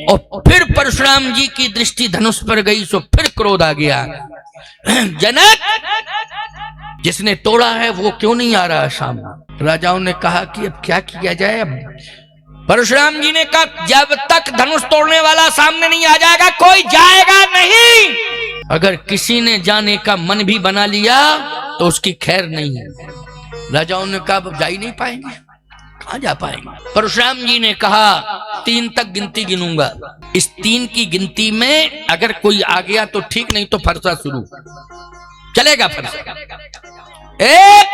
और फिर परशुराम जी की दृष्टि धनुष पर गई सो फिर क्रोध आ गया। जनक, जिसने तोड़ा है वो क्यों नहीं आ रहा सामने? राजाओं ने कहा कि अब क्या किया जाए। अब परशुराम जी ने कहा, जब तक धनुष तोड़ने वाला सामने नहीं आ जाएगा कोई जाएगा नहीं। अगर किसी ने जाने का मन भी बना लिया तो उसकी खैर नहीं है। राजाओं ने कहा, अब जा ही नहीं पाएंगे, कहां जा पाएंगे। परशुराम जी ने कहा, 3 तक गिनती गिनूंगा, इस 3 की गिनती में अगर कोई आ गया तो ठीक, नहीं तो फरसा शुरू चलेगा। फरसा 1।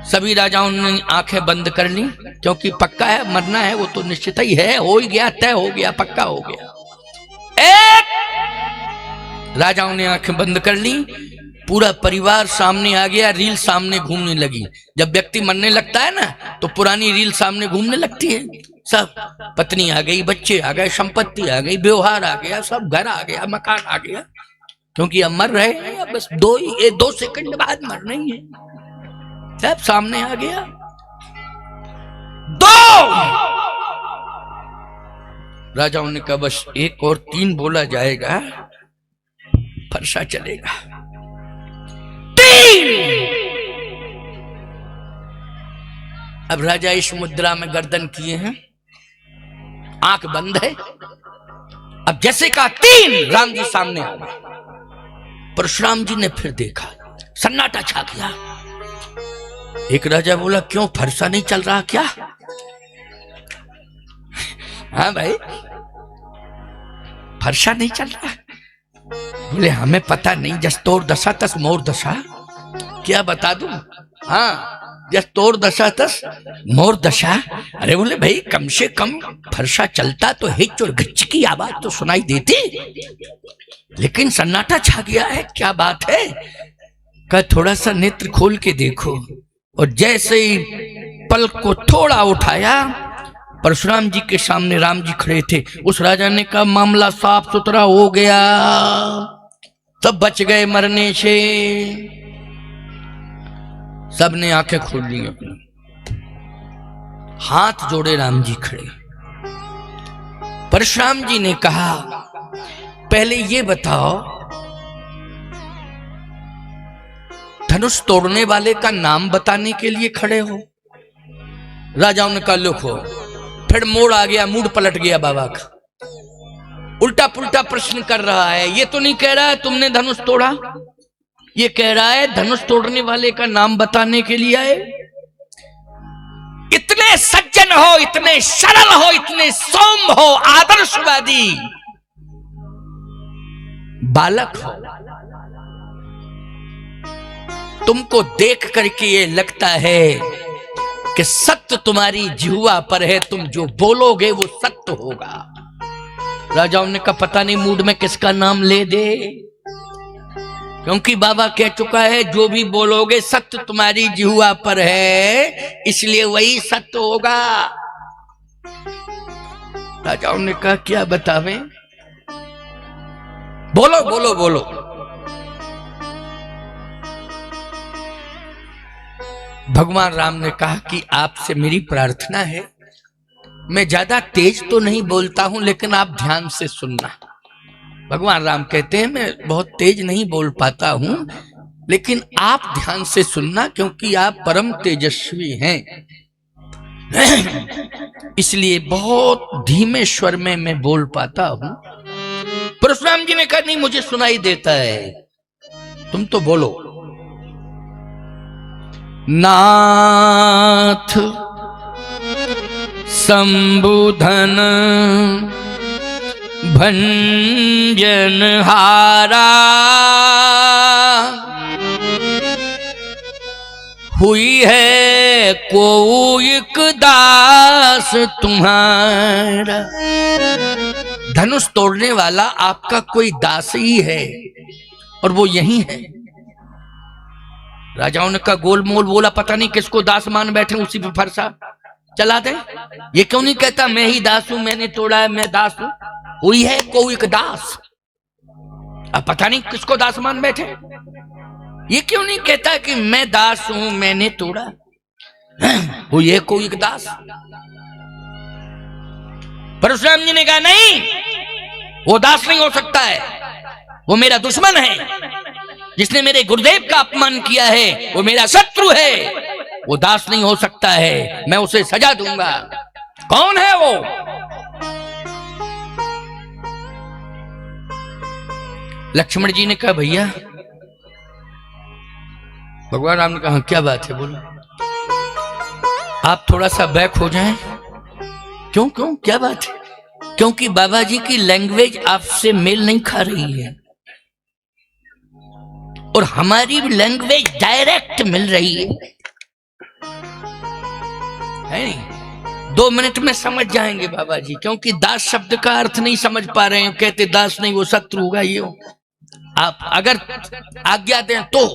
सभी राजाओं ने आंखें बंद कर ली, क्योंकि पक्का है मरना है, वो तो निश्चित ही है, हो ही गया, तय हो गया, पक्का हो गया। 1। राजाओं ने आंखें बंद कर ली, पूरा परिवार सामने आ गया, रील सामने घूमने लगी। जब व्यक्ति मरने लगता है ना तो पुरानी रील सामने घूमने लगती है। सब पत्नी आ गई, बच्चे आ गए, संपत्ति आ गई, व्यवहार आ गया, सब घर आ गया, मकान आ गया, क्योंकि अब मर रहे हैं, बस 2 सेकंड बाद मरना ही है। सब सामने आ गया। 2। राजाओं ने कहा, बस 1 और 3 बोला जाएगा, फरसा चलेगा। 3। अब राजा इस मुद्रा में गर्दन किए हैं, आंख बंद है। अब जैसे कहा 3, राम जी सामने आ गए। परशुराम जी ने फिर देखा, सन्नाटा छा गया। एक राजा बोला, क्यों फरसा नहीं चल रहा क्या? हाँ भाई, फरसा नहीं चल रहा। बोले, हमें पता नहीं, जस तोर दशा तस मोर दशा। क्या बता दूं? हाँ, जस तोर दशा तस मोर दशा। अरे बोले, भाई कम से कम फरसा चलता तो हिच और घिच की आवाज तो सुनाई देती, लेकिन सन्नाटा छा गया है, क्या बात है? का थोड़ा सा नेत्र खोल के देखो। और जैसे ही पलक को थोड़ा उठाया, परशुराम जी के सामने राम जी खड़े थे। उस राजा ने कहा, मामला साफ सुथरा हो गया, सब बच गए मरने से। सबने आंखें खोल ली अपनी, हाथ जोड़े राम जी खड़े। परशुराम जी ने कहा, पहले ये बताओ, धनुष तोड़ने वाले का नाम बताने के लिए खड़े हो? राजाओं ने कहा, लिखो। फिर मोड़ आ गया, मूड पलट गया बाबा का। उल्टा पुल्टा प्रश्न कर रहा है। ये तो नहीं कह रहा है तुमने धनुष तोड़ा, ये कह रहा है धनुष तोड़ने वाले का नाम बताने के लिए आए। इतने सज्जन हो, इतने सरल हो, इतने सौम्य हो, आदर्शवादी बालक हो, तुमको देख करके ये लगता है कि सत्य तुम्हारी जिह्वा पर है, तुम जो बोलोगे वो सत्य होगा। राजाओं ने कहा, पता नहीं मूड में किसका नाम ले दे, क्योंकि बाबा कह चुका है, जो भी बोलोगे सत्य तुम्हारी जिह्वा पर है, इसलिए वही सत्य होगा। राजाओं ने कहा, क्या बतावें? बोलो बोलो बोलो। भगवान राम ने कहा कि आपसे मेरी प्रार्थना है, मैं ज्यादा तेज तो नहीं बोलता हूं, लेकिन आप ध्यान से सुनना। भगवान राम कहते हैं, मैं बहुत तेज नहीं बोल पाता हूं, लेकिन आप ध्यान से सुनना, क्योंकि आप परम तेजस्वी हैं, इसलिए बहुत धीमे स्वर में मैं बोल पाता हूं। परशुराम जी ने कहा, नहीं मुझे सुनाई देता है, तुम तो बोलो। नाथ संबुधन भंजन हारा, हुई है कोई दास तुम्हारा। धनुष तोड़ने वाला आपका कोई दास ही है, और वो यही है। राजाओं ने कहा, गोलमोल बोला, पता नहीं किसको दास मान बैठे, उसी पे फरसा चला दे। ये क्यों नहीं कहता मैं ही दास हूं, मैंने तोड़ा है, मैं दास हूं? हुई है कोई एक दास, अब पता नहीं किसको दास मान बैठे। ये क्यों नहीं कहता कि मैं दास हूं, मैंने तोड़ा? हुई है कोई एक दास। परशुराम जी ने कहा नहीं, वो दास नहीं हो सकता है, वो मेरा दुश्मन है, जिसने मेरे गुरुदेव का अपमान किया है वो मेरा शत्रु है, वो दास नहीं हो सकता है, मैं उसे सजा दूंगा। कौन है वो? लक्ष्मण जी ने कहा भैया, भगवान राम ने कहा क्या बात है, बोलो। आप थोड़ा सा बैक हो जाएं। क्यों क्यों क्या बात है? क्योंकि बाबा जी की लैंग्वेज आपसे मेल नहीं खा रही है और हमारी लैंग्वेज डायरेक्ट मिल रही है नहीं? 2 मिनट में समझ जाएंगे बाबा जी, क्योंकि दास शब्द का अर्थ नहीं समझ पा रहे हैं, कहते दास नहीं वो शत्रु होगा, ये हो। आप अगर आज्ञा दें तो।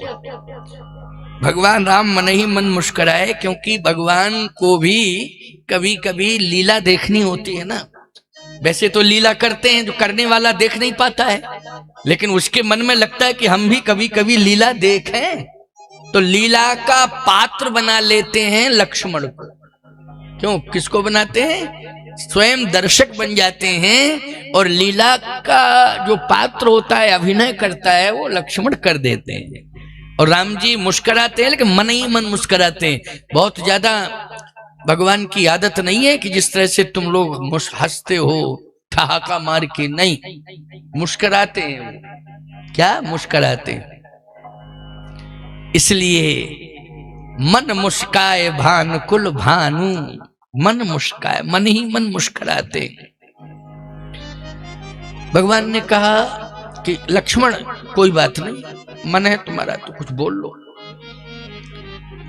भगवान राम मन ही मन मुस्कुराए, क्योंकि भगवान को भी कभी कभी लीला देखनी होती है ना। वैसे तो लीला करते हैं, जो करने वाला देख नहीं पाता है, लेकिन उसके मन में लगता है कि हम भी कभी कभी लीला देखें, तो लीला का पात्र बना लेते हैं लक्ष्मण को। क्यों, किसको बनाते हैं? स्वयं दर्शक बन जाते हैं और लीला का जो पात्र होता है, अभिनय करता है, वो लक्ष्मण कर देते हैं। और राम जी मुस्कुराते हैं, लेकिन मन ही मन मुस्कुराते हैं। बहुत ज्यादा भगवान की आदत नहीं है कि जिस तरह से तुम लोग हंसते हो ठहाका मार के, नहीं, मुस्कुराते हैं। क्या मुस्कुराते हैं? इसलिए मन मुस्काए भानुकुल भानु, मन मुस्काए, मन ही मन मुस्कुराते। भगवान ने कहा कि लक्ष्मण कोई बात नहीं, मन है तुम्हारा तो कुछ बोल लो।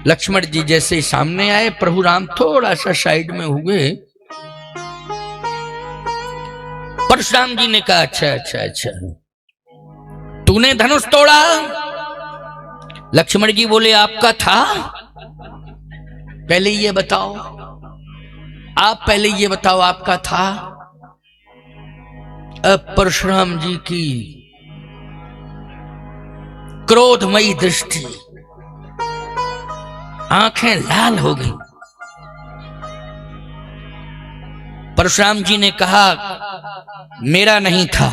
लक्ष्मण जी जैसे ही सामने आए, प्रभु राम थोड़ा सा साइड में हुए। परशुराम जी ने कहा अच्छा अच्छा अच्छा, तूने धनुष तोड़ा? लक्ष्मण जी बोले आपका था? पहले ये बताओ, आप पहले ये बताओ आपका था? अब परशुराम जी की क्रोधमयी दृष्टि, आंखें लाल हो गई। परशुराम जी ने कहा मेरा नहीं था,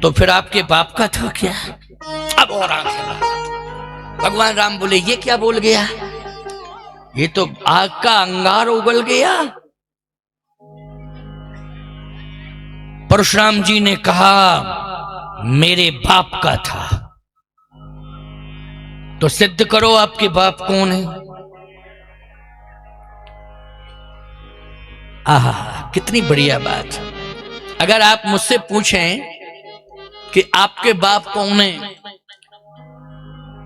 तो फिर आपके बाप का था क्या? अब और आंखें लाल। भगवान राम बोले ये क्या बोल गया, ये तो आग का अंगार उगल गया। परशुराम जी ने कहा मेरे बाप का था, तो सिद्ध करो आपके बाप कौन है। आहा, कितनी बढ़िया बात। अगर आप मुझसे पूछें कि आपके बाप कौन है,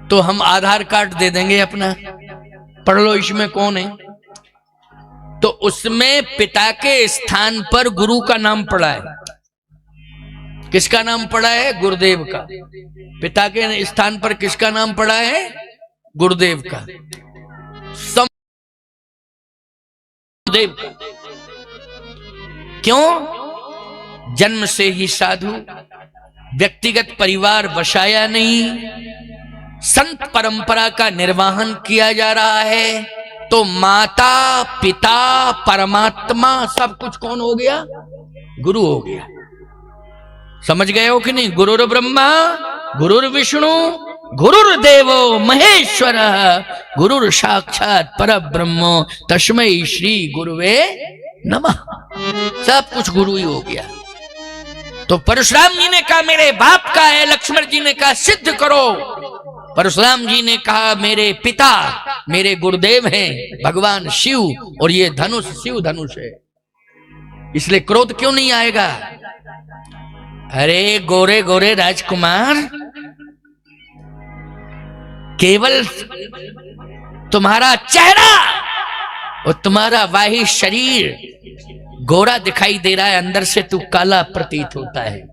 तो हम आधार कार्ड दे देंगे अपना, पढ़ लो इसमें कौन है। तो उसमें पिता के स्थान पर गुरु का नाम पड़ा है। किसका नाम पड़ा है? गुरुदेव का। पिता के स्थान पर किसका नाम पड़ा है? गुरुदेव का। गुरुदेव का। क्यों? जन्म से ही साधु, व्यक्तिगत परिवार बसाया नहीं, संत परंपरा का निर्वहन किया जा रहा है, तो माता पिता परमात्मा सब कुछ कौन हो गया? गुरु हो गया। समझ गए हो कि नहीं? गुरुर ब्रह्मा गुरुर विष्णु गुरुर्देवो महेश्वर गुरुर साक्षात परब्रह्म तस्मै श्री गुरुवे नमः। सब कुछ गुरु ही हो गया। तो परशुराम जी ने कहा मेरे बाप का है, लक्ष्मण जी ने कहा सिद्ध करो। परशुराम जी ने कहा मेरे पिता, मेरे गुरुदेव हैं भगवान शिव, और ये धनुष शिव धनुष है, इसलिए क्रोध क्यों नहीं आएगा। अरे गोरे गोरे राजकुमार, केवल तुम्हारा चेहरा और तुम्हारा बाह्य शरीर गोरा दिखाई दे रहा है, अंदर से तू काला प्रतीत होता है।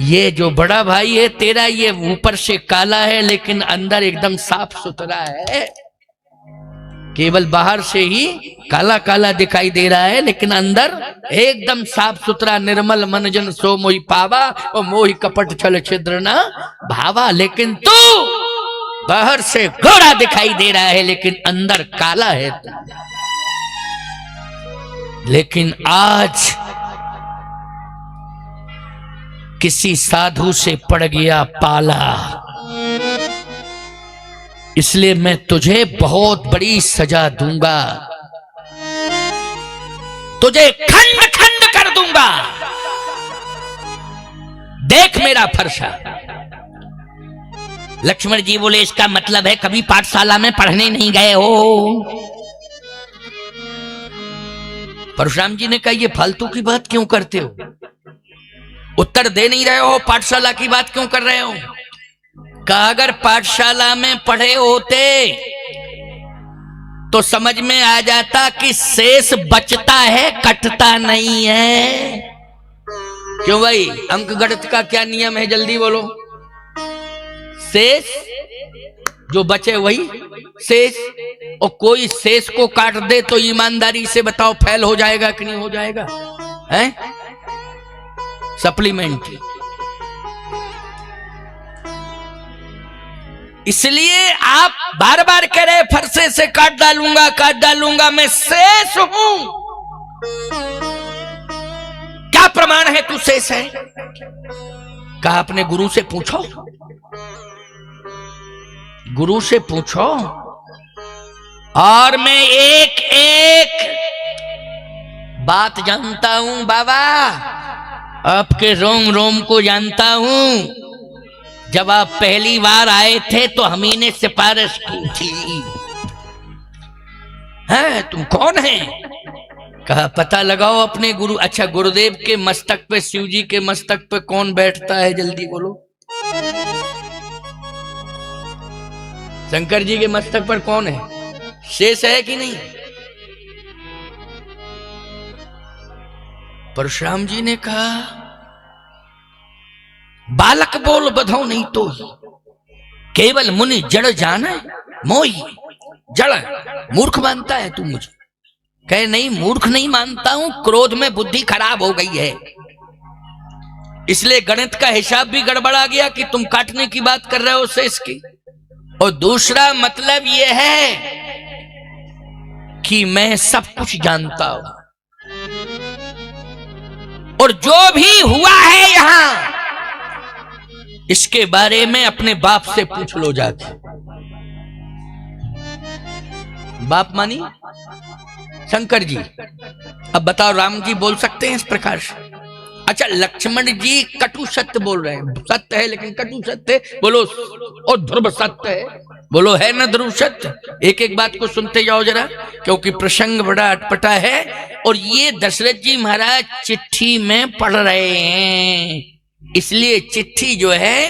ये जो बड़ा भाई है तेरा, ये ऊपर से काला है लेकिन अंदर एकदम साफ सुथरा है। केवल बाहर से ही काला काला दिखाई दे रहा है, लेकिन अंदर एकदम साफ सुथरा निर्मल मन जन सो मोहि पावा और मोहि कपट छल छिद्र न भावा। लेकिन तू बाहर से गोरा दिखाई दे रहा है लेकिन अंदर काला है। लेकिन आज किसी साधु से पड़ गया पाला, इसलिए मैं तुझे बहुत बड़ी सजा दूंगा, तुझे खंड खंड कर दूंगा। देख मेरा फरसा। लक्ष्मण जी बोले, इसका मतलब है कभी पाठशाला में पढ़ने नहीं गए हो? परशुराम जी ने कहा, ये फालतू की बात क्यों करते हो? उत्तर दे नहीं रहे हो, पाठशाला की बात क्यों कर रहे हो? कहा, अगर पाठशाला में पढ़े होते तो समझ में आ जाता कि शेष बचता है, कटता नहीं है। क्यों भाई, अंक गणित का क्या नियम है? जल्दी बोलो। शेष जो बचे वही शेष, और कोई शेष को काट दे तो ईमानदारी से बताओ फेल हो जाएगा कि नहीं हो जाएगा? हैं? सप्लीमेंट्री। इसलिए आप बार बार कह रहे फरसे से काट डालूंगा, मैं शेष हूं। क्या प्रमाण है तू शेष है? कहा, अपने गुरु से पूछो, गुरु से पूछो। और मैं एक एक बात जानता हूं बाबा, आपके रोम रोम को जानता हूं। जब आप पहली बार आए थे तो हम ही ने सिफारिश की थी। है, तुम कौन है? कहा, पता लगाओ अपने गुरु। अच्छा, गुरुदेव के मस्तक पे, शिव जी के मस्तक पे कौन बैठता है? जल्दी बोलो। शंकर जी के मस्तक पर कौन है? शेष है कि नहीं? परशुराम जी ने कहा, बालक बोल बधो नहीं तो ही, केवल मुनि जड़ जाने मोही। जड़ मूर्ख मानता है तू मुझे? कहे, नहीं मूर्ख नहीं मानता हूं, क्रोध में बुद्धि खराब हो गई है, इसलिए गणित का हिसाब भी गड़बड़ा गया कि तुम काटने की बात कर रहे हो शेष की। और दूसरा मतलब यह है कि मैं सब कुछ जानता हूं, और जो भी हुआ है यहां, इसके बारे में अपने बाप से पूछ लो जाके। बाप मानी शंकर जी। अब बताओ, राम जी बोल सकते हैं इस प्रकार से? अच्छा, लक्ष्मण जी कटु सत्य बोल रहे हैं, सत्य है लेकिन कटु सत्य, बोलो। और ध्रुव सत्य है, बोलो है ना ध्रुव सत्य? एक एक बात को सुनते जाओ जरा, क्योंकि प्रसंग बड़ा अटपटा है। और ये दशरथ जी महाराज चिट्ठी में पढ़ रहे हैं, इसलिए चिट्ठी जो है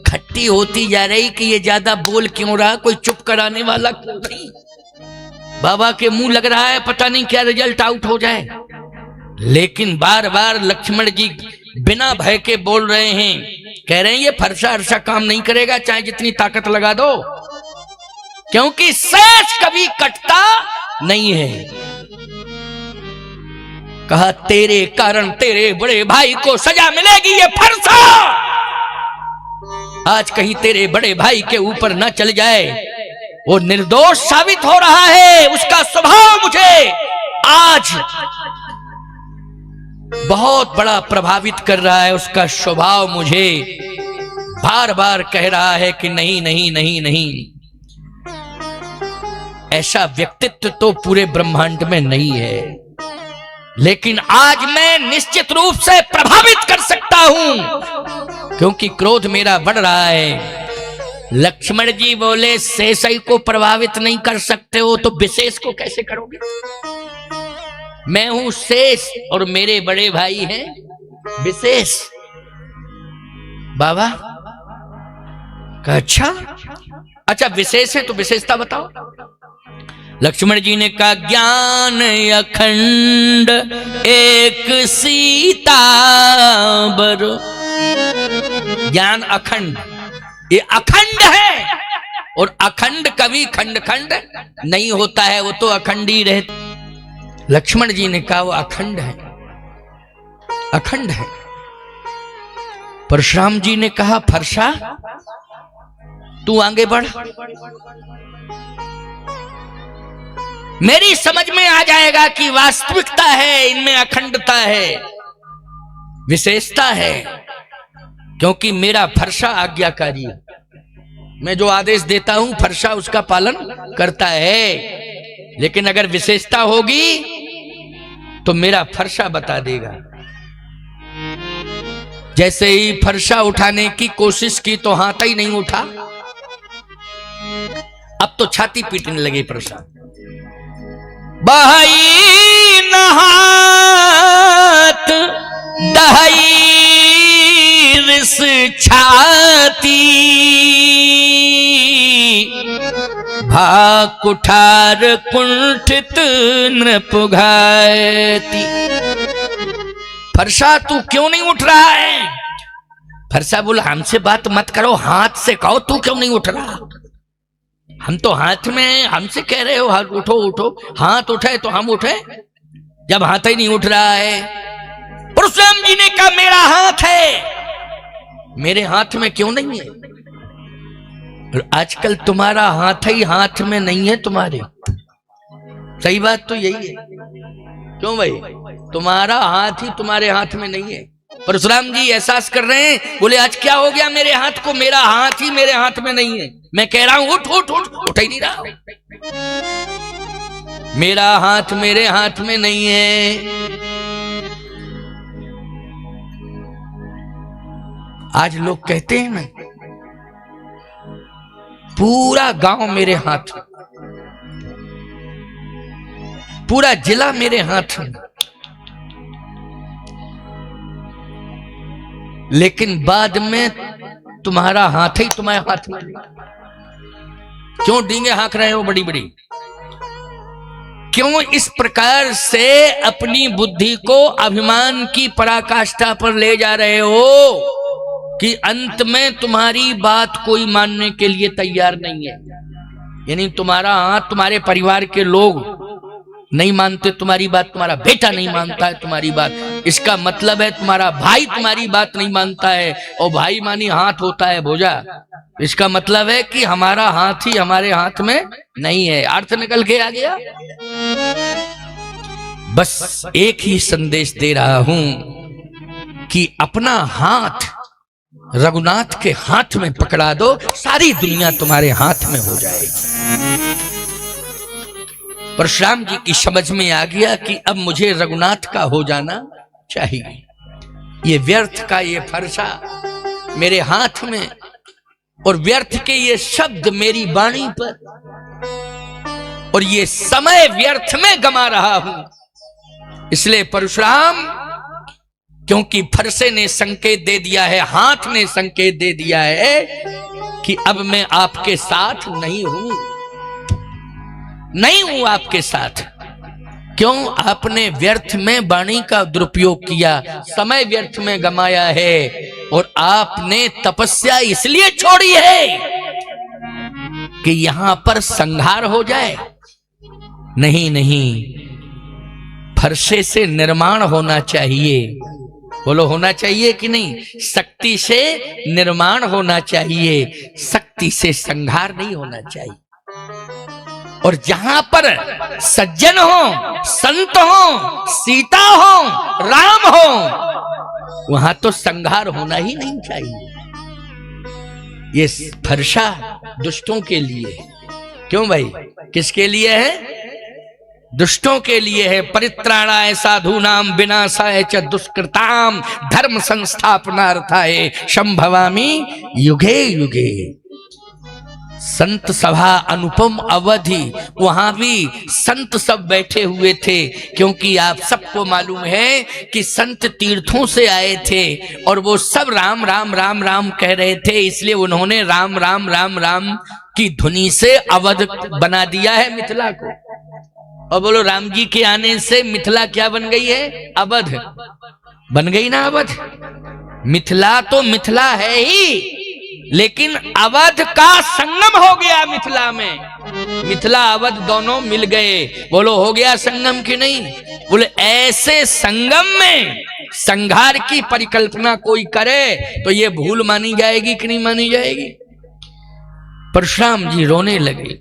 खट्टी होती जा रही कि ये ज्यादा बोल क्यों रहा, कोई चुप कराने वाला क्यों नहीं? बाबा के मुंह लग रहा है पता नहीं क्या रिजल्ट आउट हो जाए। लेकिन बार बार लक्ष्मण जी बिना भय के बोल रहे हैं, कह रहे हैं ये फरसा अरसा काम नहीं करेगा, चाहे जितनी ताकत लगा दो, क्योंकि शेष कभी कटता नहीं है। कहा, तेरे कारण तेरे बड़े भाई को सजा मिलेगी, ये फरसा आज कहीं तेरे बड़े भाई के ऊपर न चल जाए। वो निर्दोष साबित हो रहा है, उसका स्वभाव मुझे आज बहुत बड़ा प्रभावित कर रहा है। उसका स्वभाव मुझे बार बार कह रहा है कि नहीं नहीं नहीं नहीं, ऐसा व्यक्तित्व तो पूरे ब्रह्मांड में नहीं है। लेकिन आज मैं निश्चित रूप से प्रभावित कर सकता हूं, क्योंकि क्रोध मेरा बढ़ रहा है। लक्ष्मण जी बोले, शेषई को प्रभावित नहीं कर सकते हो तो विशेष को कैसे करोगे? मैं हूं शेष और मेरे बड़े भाई हैं विशेष। बाबा कहा, अच्छा विशेष है तो विशेषता बताओ। लक्ष्मण जी ने कहा, ज्ञान अखंड एक सीता बर। ज्ञान अखंड, ये अखंड है, और अखंड कभी खंड खंड नहीं होता है, वो तो अखंड ही रहता। लक्ष्मण जी ने कहा, वो अखंड है, अखंड है। परशुराम जी ने कहा, फरसा तू आगे बढ़। मेरी समझ में आ जाएगा कि वास्तविकता है, इनमें अखंडता है, विशेषता है, क्योंकि मेरा फरसा आज्ञाकारी है। मैं जो आदेश देता हूं फरसा उसका पालन करता है। लेकिन अगर विशेषता होगी तो मेरा फरसा बता देगा। जैसे ही फरसा उठाने की कोशिश की तो हाथ ही नहीं उठा, अब तो छाती पीटने लगे फरसा। बहाई नहात दहाई रिस छाती, भाग कुठार कुंठित नृपुघाती। फरसा तू क्यों नहीं उठ रहा है? फरसा बोला हमसे बात मत करो, हाथ से कहो तू क्यों नहीं उठ रहा। हम तो हाथ में, हमसे कह रहे हो हाथ उठो उठो, हाथ उठे तो हम उठे, जब हाथ ही नहीं उठ रहा है। परशुराम जी ने कहा मेरा हाथ है, मेरे हाथ में क्यों नहीं है? और आजकल तुम्हारा हाथ ही हाथ में नहीं है तुम्हारे। सही बात तो यही है। क्यों भाई? तुम्हारा हाथ ही तुम्हारे हाथ में नहीं है। परशुराम जी एहसास कर रहे हैं, बोले आज क्या हो गया मेरे हाथ को? मेरा हाथ ही मेरे हाथ में नहीं है। मैं कह रहा हूं उठ उठ उठ, उठ ही नहीं रहा। मेरा हाथ मेरे हाथ में नहीं है। आज लोग कहते हैं ना पूरा गांव मेरे हाथ, पूरा जिला मेरे हाथ में, लेकिन बाद में तुम्हारा हाथ ही तुम्हारे हाथ में। क्यों डींगे हाँक रहे हो बड़ी बड़ी? क्यों इस प्रकार से अपनी बुद्धि को अभिमान की पराकाष्ठा पर ले जा रहे हो कि अंत में तुम्हारी बात कोई मानने के लिए तैयार नहीं है? यानी तुम्हारा हाथ, तुम्हारे परिवार के लोग नहीं मानते तुम्हारी बात, तुम्हारा बेटा नहीं मानता है तुम्हारी बात, इसका मतलब है तुम्हारा भाई तुम्हारी बात नहीं मानता है, और भाई मानी हाथ होता है भोजा, इसका मतलब है कि हमारा हाथ ही हमारे हाथ में नहीं है। अर्थ निकल के आ गया। बस एक ही संदेश दे रहा हूं कि अपना हाथ रघुनाथ के हाथ में पकड़ा दो, सारी दुनिया तुम्हारे हाथ में हो जाएगी। परशुराम जी की समझ में आ गया कि अब मुझे रघुनाथ का हो जाना चाहिए। ये व्यर्थ का ये फरसा मेरे हाथ में, और व्यर्थ के ये शब्द मेरी वाणी पर, और ये समय व्यर्थ में गमा रहा हूं। इसलिए परशुराम, क्योंकि फरसे ने संकेत दे दिया है, हाथ ने संकेत दे दिया है कि अब मैं आपके साथ नहीं हूं, नहीं हूं आपके साथ। क्यों? आपने व्यर्थ में वाणी का दुरुपयोग किया, समय व्यर्थ में गमाया है, और आपने तपस्या इसलिए छोड़ी है कि यहां पर संहार हो जाए। नहीं नहीं, फरसे से निर्माण होना चाहिए। बोलो होना चाहिए कि नहीं? शक्ति से निर्माण होना चाहिए, शक्ति से संहार नहीं होना चाहिए। और जहां पर सज्जन हो, संत हो, सीता हो, राम हो, वहां तो संहार होना ही नहीं चाहिए। ये फरसा दुष्टों के लिए है। क्यों भाई? किसके लिए है? दुष्टों के लिए है। परित्राणाय साधूनाम विनाशाय च दुष्कृताम धर्म संस्थापनार्थाय संभवामि युगे युगे। संत सभा अनुपम अवधि, वहां भी संत सब बैठे हुए थे, क्योंकि आप सबको मालूम है कि संत तीर्थों से आए थे और वो सब राम राम राम राम कह रहे थे, इसलिए उन्होंने राम राम राम राम की धुनी से अवध बना दिया है मिथिला को। और बोलो राम जी के आने से मिथिला क्या बन गई है? अवध बन गई ना। अवध, मिथिला तो मिथिला है ही, लेकिन अवध का संगम हो गया मिथिला में। मिथिला अवध दोनों मिल गए। बोलो हो गया संगम कि नहीं? बोले ऐसे संगम में संघार की परिकल्पना कोई करे तो ये भूल मानी जाएगी कि नहीं मानी जाएगी? परशुराम जी रोने लगे।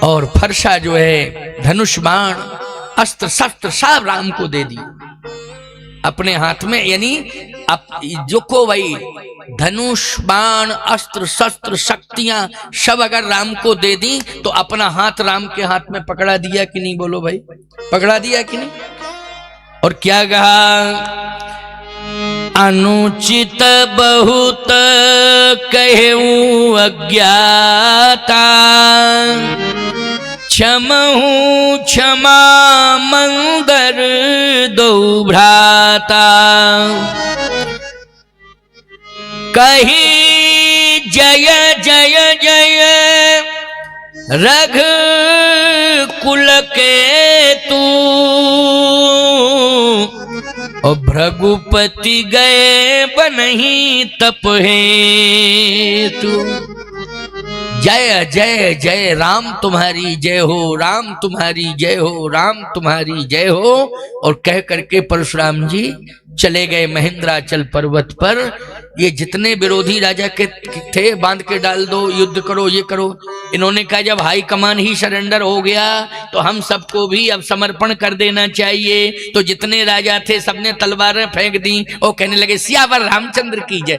और फरसा जो है, धनुष बाण, अस्त्र शस्त्र सब राम को दे दी अपने हाथ में। यानी अब जो को भाई धनुष बाण अस्त्र शस्त्र शक्तियां सब अगर राम को दे दी तो अपना हाथ राम के हाथ में पकड़ा दिया कि नहीं? बोलो भाई, पकड़ा दिया कि नहीं? और क्या कहा? अनुचित बहुत कहूं अज्ञाता, क्षमहूं क्षमा मंदर दो भ्राता, कही जय जय जय रघ कुल के तू, और भृगुपति गए बनहि तप हेतु। जय जय जय राम तुम्हारी जय हो, राम तुम्हारी जय हो, राम तुम्हारी जय हो। और कह करके परशुराम जी चले गए महेंद्राचल पर्वत पर। ये जितने विरोधी राजा के थे बांध के डाल दो, युद्ध करो, ये करो। इन्होंने कहा जब हाई कमान ही सरेंडर हो गया तो हम सबको भी अब समर्पण कर देना चाहिए। तो जितने राजा थे सबने तलवारें फेंक दी और कहने लगे सियावर रामचंद्र की जय।